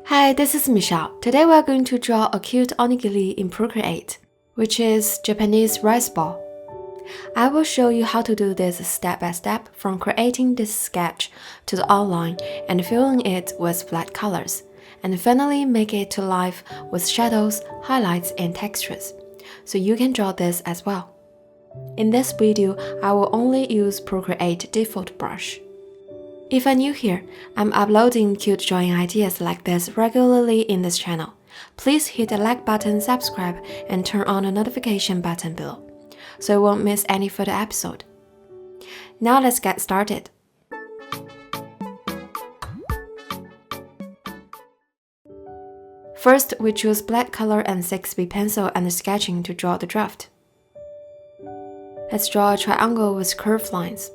Hi, this is Michelle. Today we are going to draw a cute onigiri in Procreate, which is Japanese rice ball. I will show you how to do this step by step from creating this sketch to the outline and filling it with flat colors, and finally make it to life with shadows, highlights, and textures, so you can draw this as well. In this video, I will only use Procreate default brush. If you're new here, I'm uploading cute drawing ideas like this regularly in this channel. Please hit the like button, subscribe, and turn on the notification button below, so you won't miss any further episode. Now let's get started. First, we choose black color and 6B pencil and sketching to draw the draft. Let's draw a triangle with curved lines.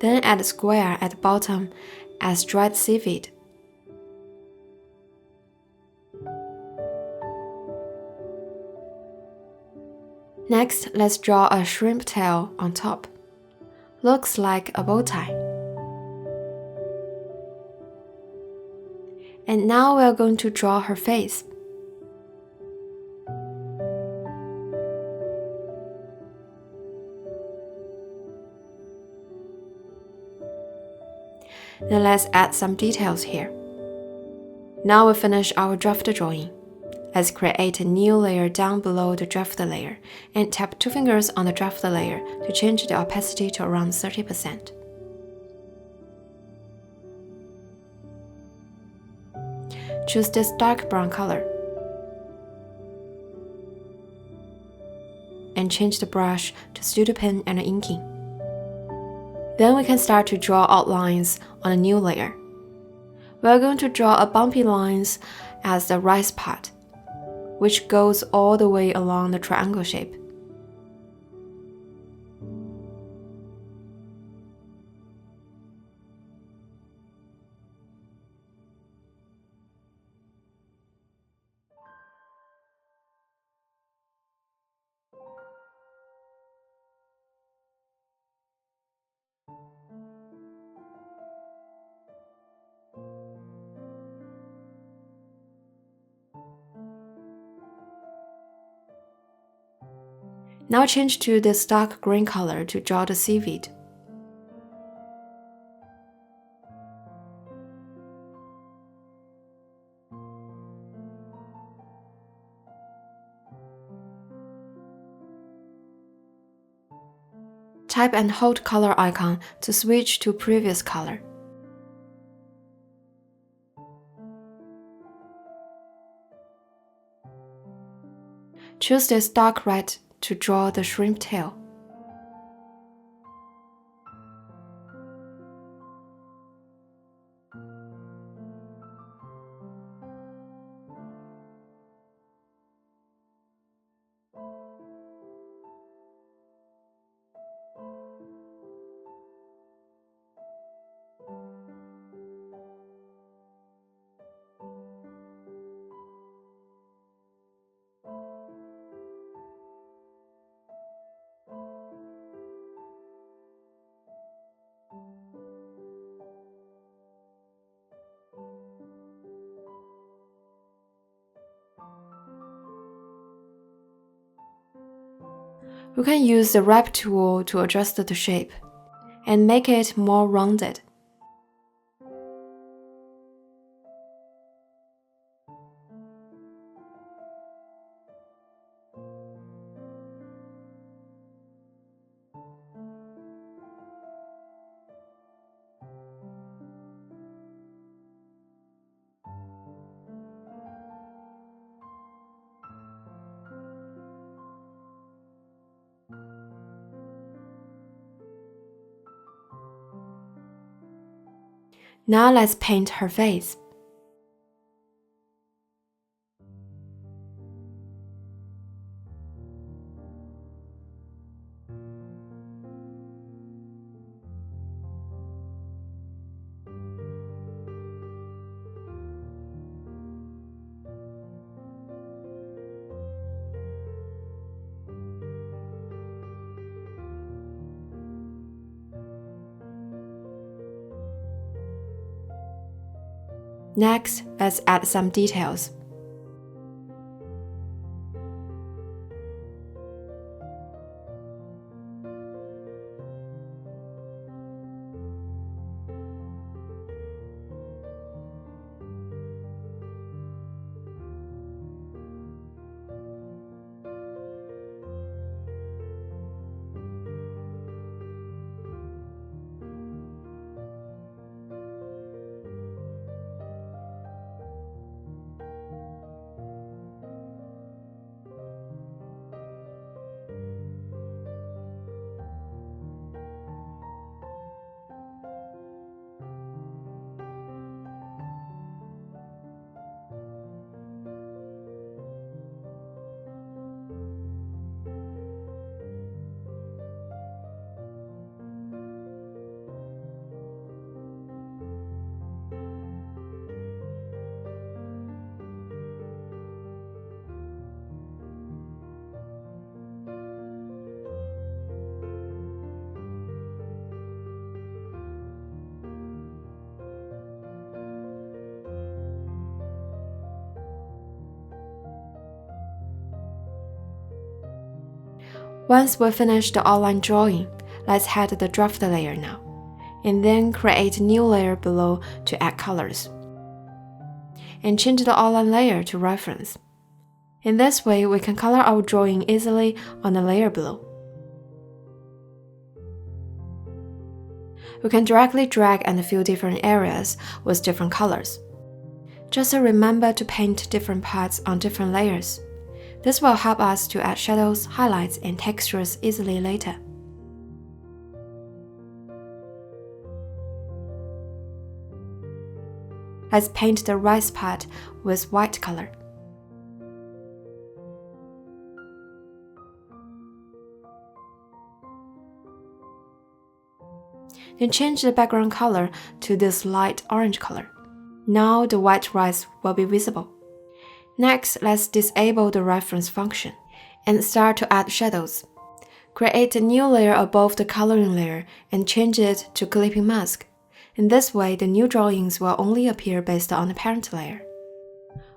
Then add a square at the bottom as dried seaweed. Next, let's draw a shrimp tail on top. Looks like a bow tie. And now we're going to draw her face. Now let's add some details here. Now we finish our draft drawing. Let's create a new layer down below the draft layer and tap 2 fingers on the draft layer to change the opacity to around 30%. Choose this dark brown color and change the brush to Studio Pen and inking. Then we can start to draw outlines on a new layer. We are going to draw a bumpy lines as the rice part, which goes all the way along the triangle shape. Now change to this dark green color to draw the seaweed. Type and hold color icon to switch to previous color. Choose this dark red to draw the shrimp tail. We can use the wrap tool to adjust the shape and make it more rounded. Now let's paint her face. Next, let's add some details. Once we finish the outline drawing, let's add the draft layer now, and then create a new layer below to add colors. And change the outline layer to reference. In this way, we can color our drawing easily on the layer below. We can directly drag and fill different areas with different colors. Just remember to paint different parts on different layers. This will help us to add shadows, highlights, and textures easily later. Let's paint the rice part with white color. Then change the background color to this light orange color. Now the white rice will be visible. Next, let's disable the reference function and start to add shadows. Create a new layer above the coloring layer and change it to clipping mask. In this way, the new drawings will only appear based on the parent layer.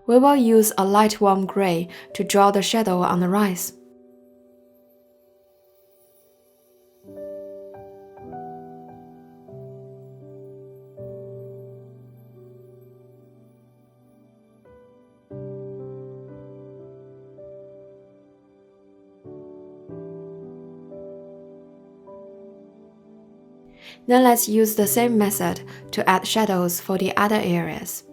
We will use a light warm gray to draw the shadow on the rice. Then let's use the same method to add shadows for the other areas.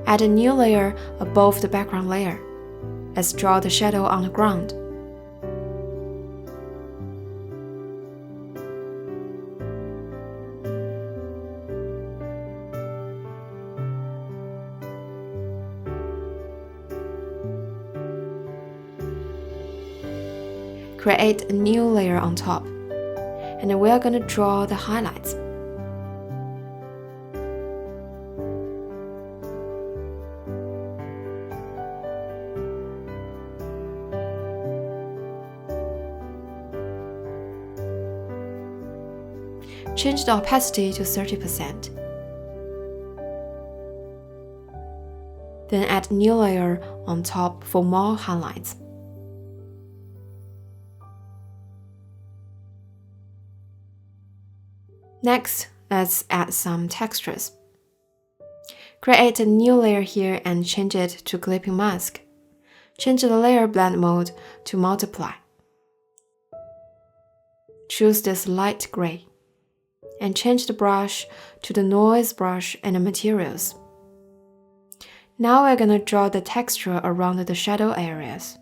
Add a new layer above the background layer. Let's draw the shadow on the ground. Create a new layer on top, and we are going to draw the highlights. Change the opacity to 30%. Then add a new layer on top for more highlights. Next, let's add some textures. Create a new layer here and change it to clipping mask. Change the layer blend mode to multiply. choose this light gray, and change the brush to the noise brush and the materials. Now we're gonna draw the texture around the shadow areas.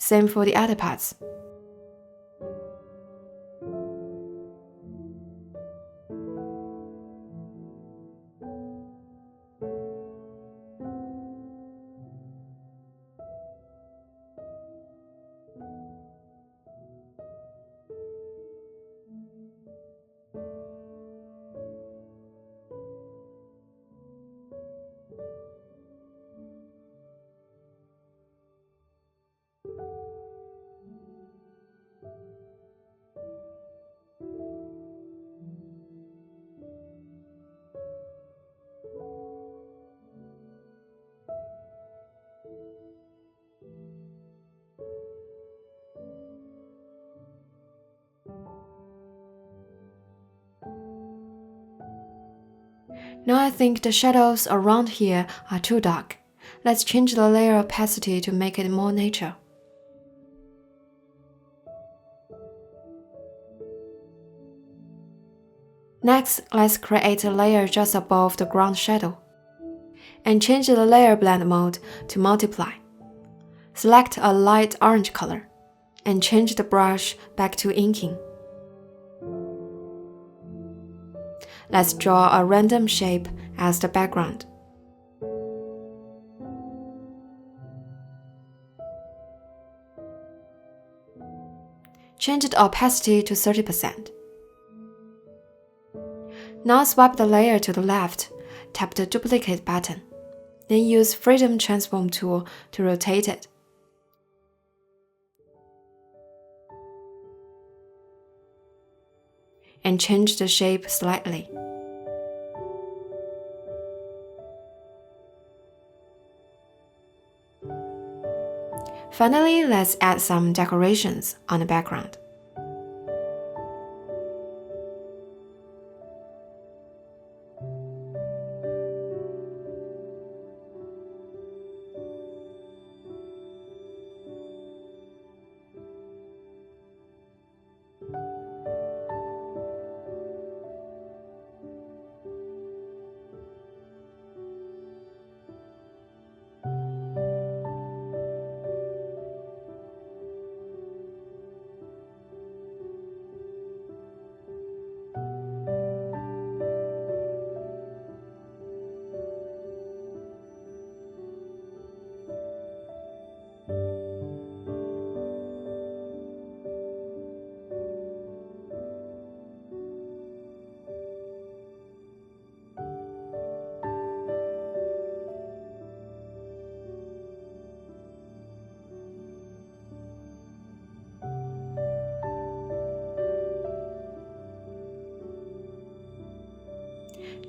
Same for the other parts. Now I think the shadows around here are too dark. Let's change the layer opacity to make it more nature. Next, let's create a layer just above the ground shadow, and change the layer blend mode to multiply. Select a light orange color, and change the brush back to inking. Let's draw a random shape as the background. Change the opacity to 30%. Now swipe the layer to the left, tap the duplicate button, then use Freedom Transform tool to rotate it. And change the shape slightly. Finally, let's add some decorations on the background.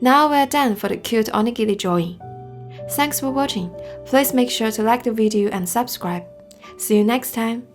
Now we're done for the cute onigiri drawing. Thanks for watching. Please make sure to like the video and subscribe. See you next time.